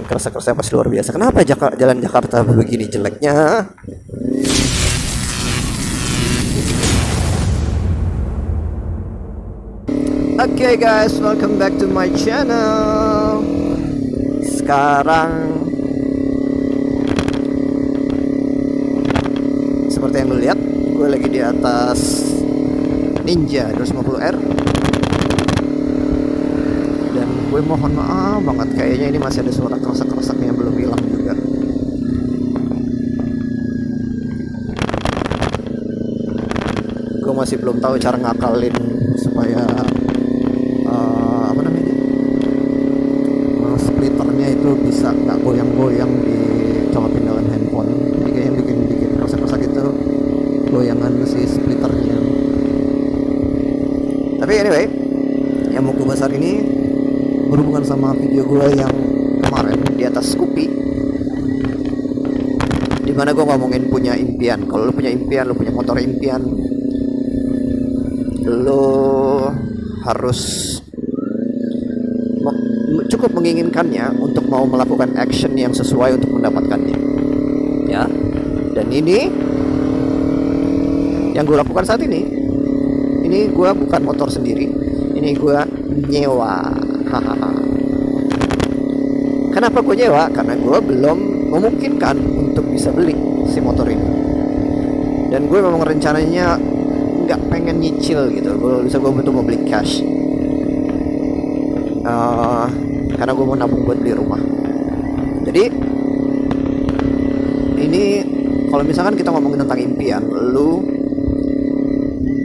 Kerasa-kerasa pasti luar biasa. Kenapa jalan Jakarta begini jeleknya? Okay guys, welcome back to my channel. Sekarang seperti yang lu lihat, gue lagi di atas Ninja 250R. Dan gue mohon maaf banget, kayaknya ini masih ada suara kerosak-kerosak yang belum hilang juga. Gue masih belum tahu cara ngakalin supaya splitternya itu bisa nggak goyang-goyang di colokin dalam handphone. Jadi kayaknya bikin kerosak-kerosak itu goyangan si splitternya. Tapi anyway, yang mau gue bahas hari ini berhubungan sama video gue yang kemarin di atas Scoopy, dimana gue ngomongin punya impian. Kalau lu punya impian, lu punya motor impian, lu harus cukup menginginkannya untuk mau melakukan action yang sesuai untuk mendapatkannya, ya. Dan ini yang gue lakukan saat ini gue bukan motor sendiri, ini gue nyewa. Kenapa gue nyewa? Karena gue belum memungkinkan untuk bisa beli si motor ini, dan gue memang rencananya nggak pengen nyicil gitu. Gue butuh mau beli cash, karena gue mau nabung buat beli rumah. Jadi ini kalau misalkan kita ngomongin tentang impian, lu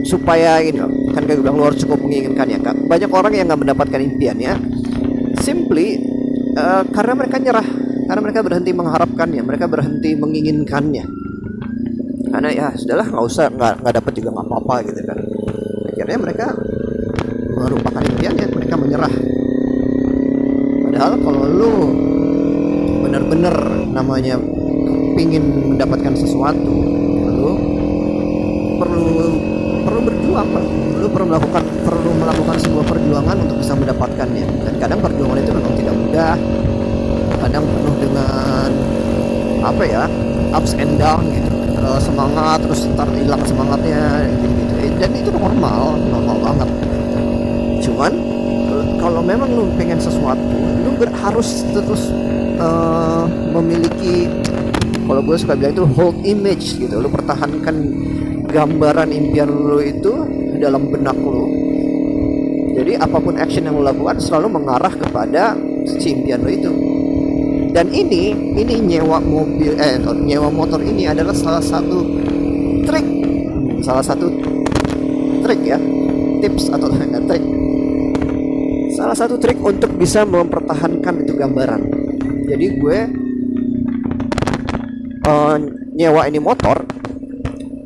supaya ini loh, kan kayak gue bilang, lu harus cukup menginginkan ya kak. Banyak orang yang nggak mendapatkan impiannya simply karena mereka nyerah, karena mereka berhenti mengharapkannya, mereka berhenti menginginkannya. Karena ya sudahlah, nggak dapat juga nggak apa-apa gitu kan. Akhirnya mereka melupakan impiannya, mereka menyerah. Padahal kalau lu bener-bener namanya pingin mendapatkan sesuatu, lu perlu berjuang, lu perlu melakukan sebuah perjuangan untuk bisa mendapatkannya. Dan kadang perjuangan itu memang tidak mudah, kadang penuh dengan ups and down gitu, semangat terus ntar hilang semangatnya gitu. Dan itu normal banget. Cuman kalau memang lu pengen sesuatu, lu harus terus memiliki, kalau gue suka bilang itu hold image gitu. Lu pertahankan gambaran impian lu itu dalam benak lu. Jadi apapun action yang lu lakukan selalu mengarah kepada si impian lu itu. Dan ini nyewa motor ini adalah salah satu trik ya, tips atau trik. Salah satu trik untuk bisa mempertahankan itu gambaran. Jadi gue nyewa ini motor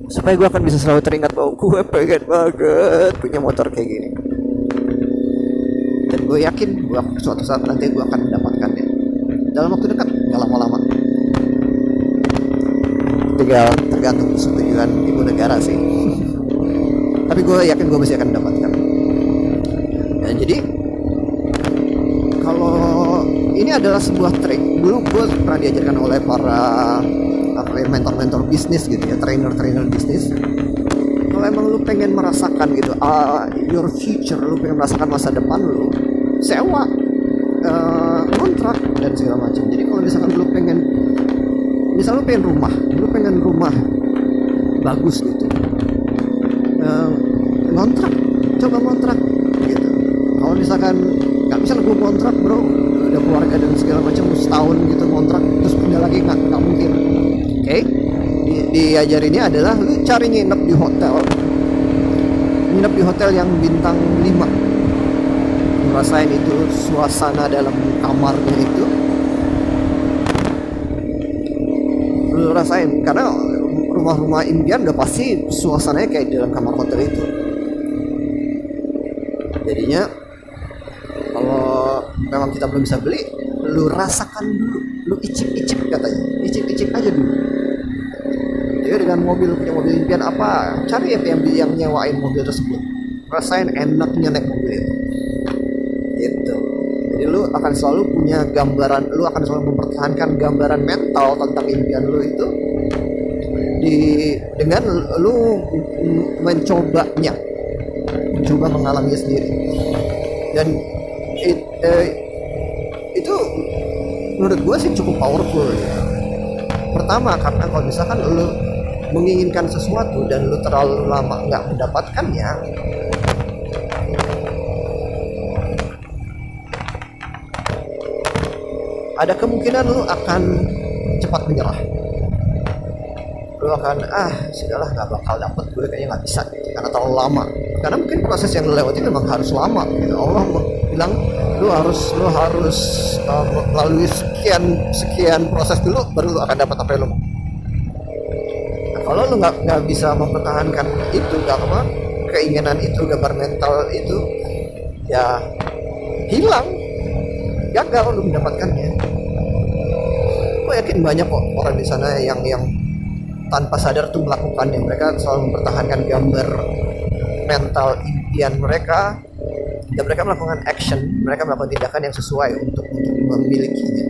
supaya gue akan bisa selalu teringat bahwa gue pengen banget punya motor kayak gini. Dan gue yakin suatu saat nanti gue akan mendapatkannya dalam waktu dekat, nggak lama-lama. Tinggal tergantung persetujuan ibu negara sih. Tapi gue yakin gue pasti akan mendapatkan. Dan jadi kalau ini adalah sebuah trik, dulu gue pernah diajarkan oleh para mentor-mentor bisnis gitu ya, trainer bisnis. Kalau emang lu pengen merasakan gitu your future, lu pengen merasakan masa depan lu, sewa kontrak dan segala macam. Jadi kalau misalkan lu pengen rumah bagus gitu, coba ngontrak gitu. Kalau misalkan nggak bisa lu kontrak bro, udah keluarga dan segala macam, setahun gitu kontrak terus pindah lagi, nggak mungkin. Oke, diajarinnya adalah lu cari nginep di hotel yang bintang 5. Rasain itu suasana dalam kamarnya itu, lu rasain. Karena rumah-rumah impian udah pasti suasananya kayak di dalam kamar hotel itu. Jadinya kalau memang kita belum bisa beli, lu rasakan dulu, lu icip katanya, icip aja dulu. Jadi dengan punya mobil impian apa, cari yang nyewain mobil tersebut, rasain enaknya naik mobil itu gitu. Jadi lu akan selalu punya gambaran, lu akan selalu mempertahankan gambaran mental tentang impian lu itu dengan lu mencoba mengalaminya sendiri. Dan itu menurut gue sih cukup powerful ya. Pertama karena kalau misalkan lu menginginkan sesuatu dan lu terlalu lama nggak mendapatkannya, ada kemungkinan lu akan cepat menyerah. Lu akan sudahlah, nggak bakal dapet, gue kayaknya nggak bisa gitu, karena terlalu lama. Karena mungkin proses yang lu lewati memang harus lama gitu. Allah bilang lu harus melalui sekian proses dulu baru lu akan dapat apa yang lu mau. Nah, kalau lu nggak bisa mempertahankan itu, keinginan itu, gambar mental itu, ya hilang, gagal lu mendapatkannya. Gue yakin banyak kok orang di sana yang tanpa sadar tuh melakukannya. Mereka selalu mempertahankan gambar mental impian mereka, dan mereka melakukan action, mereka melakukan tindakan yang sesuai untuk memilikinya.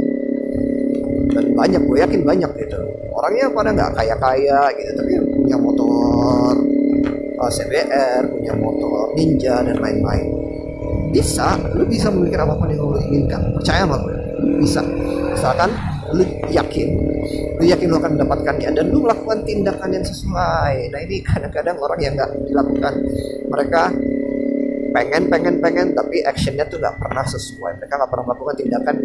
Dan banyak, gue yakin banyak gitu. Orangnya pada nggak kaya-kaya gitu, tapi punya motor CBR, punya motor Ninja dan lain-lain. Lu bisa memiliki apapun yang lu inginkan. Percaya sama gue, bisa. Misalkan lu yakin lu akan mendapatkannya dan lu melakukan tindakan yang sesuai. Nah ini kadang-kadang orang yang nggak dilakukan. Mereka pengen tapi actionnya tuh nggak pernah sesuai. Mereka nggak pernah melakukan tindakan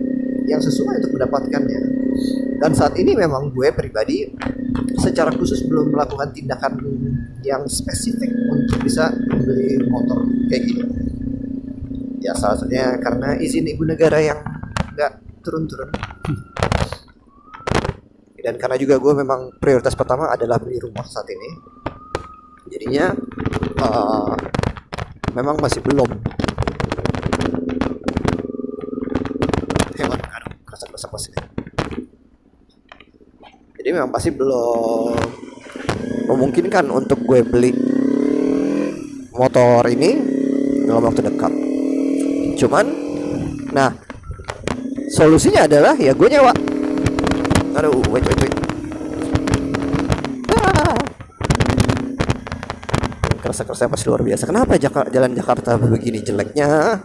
yang sesuai untuk mendapatkannya. Dan saat ini memang gue pribadi secara khusus belum melakukan tindakan yang spesifik untuk bisa membeli motor kayak gini. Ya salah satunya karena izin ibu negara yang nggak turun-turun. Dan karena juga gue memang prioritas pertama adalah beli rumah saat ini. Jadinya memang masih belum. Kerasa pasti. Jadi memang pasti belum memungkinkan untuk gue beli motor ini dalam waktu dekat. Cuman, nah solusinya adalah ya gue nyewa. Aduh, wait. Kerasa pasti luar biasa. Kenapa jalan Jakarta begini jeleknya?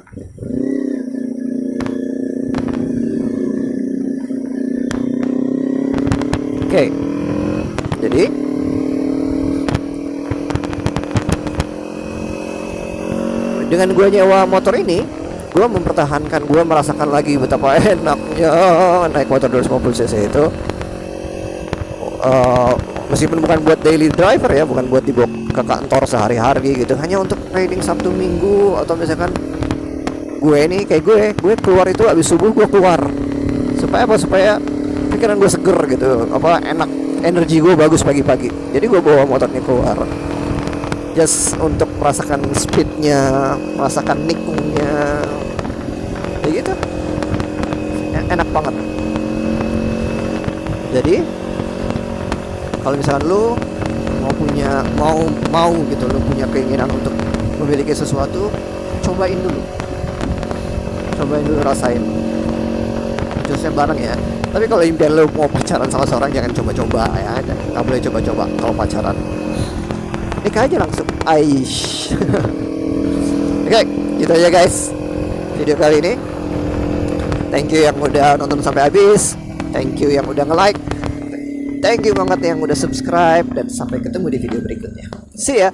Oke. Jadi dengan gue nyewa motor ini, gue mempertahankan, gue merasakan lagi betapa enaknya naik motor 250 cc itu. Meskipun bukan buat daily driver ya, bukan buat dibawa ke kantor sehari-hari gitu, hanya untuk riding Sabtu Minggu, atau misalkan gue keluar itu habis subuh gue keluar supaya pikiran gue seger gitu, enak, energi gue bagus pagi-pagi. Jadi gue bawa motornya keluar just untuk merasakan speednya, merasakan nikungnya, kayak gitu, enak banget. Jadi kalau misalkan lu mau gitu, lu punya keinginan untuk memiliki sesuatu, cobain dulu, rasain. Khususnya bareng ya. Tapi kalau impian lu mau pacaran sama seorang, jangan coba-coba ya, nggak boleh coba-coba kalau pacaran. Nikah aja langsung. Aish. Oke, gitu aja guys video kali ini. Thank you yang udah nonton sampai habis. Thank you yang udah nge-like. Thank you banget yang udah subscribe. Dan sampai ketemu di video berikutnya. See ya.